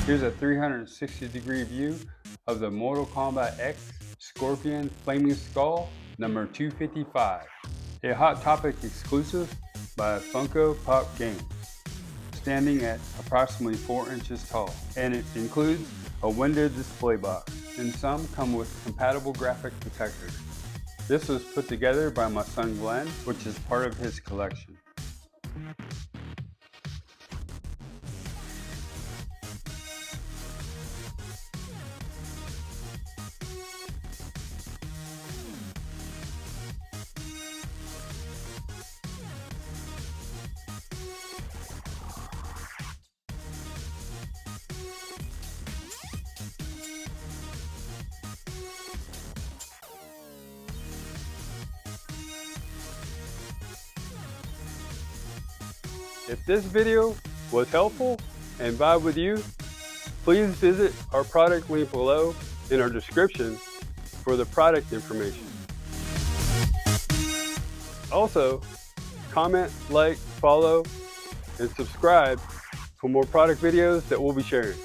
Here's a 360-degree view of the Mortal Kombat X Scorpion Flaming Skull number 255, a Hot Topic exclusive by Funko Pop Games, standing at approximately 4 inches tall, and it includes a window display box, and some come with compatible graphic protectors. This was put together by my son Glenn, which is part of his collection. If this video was helpful and vibe with you, please visit our product link below in our description for the product information. Also, comment, like, follow, and subscribe for more product videos that we'll be sharing.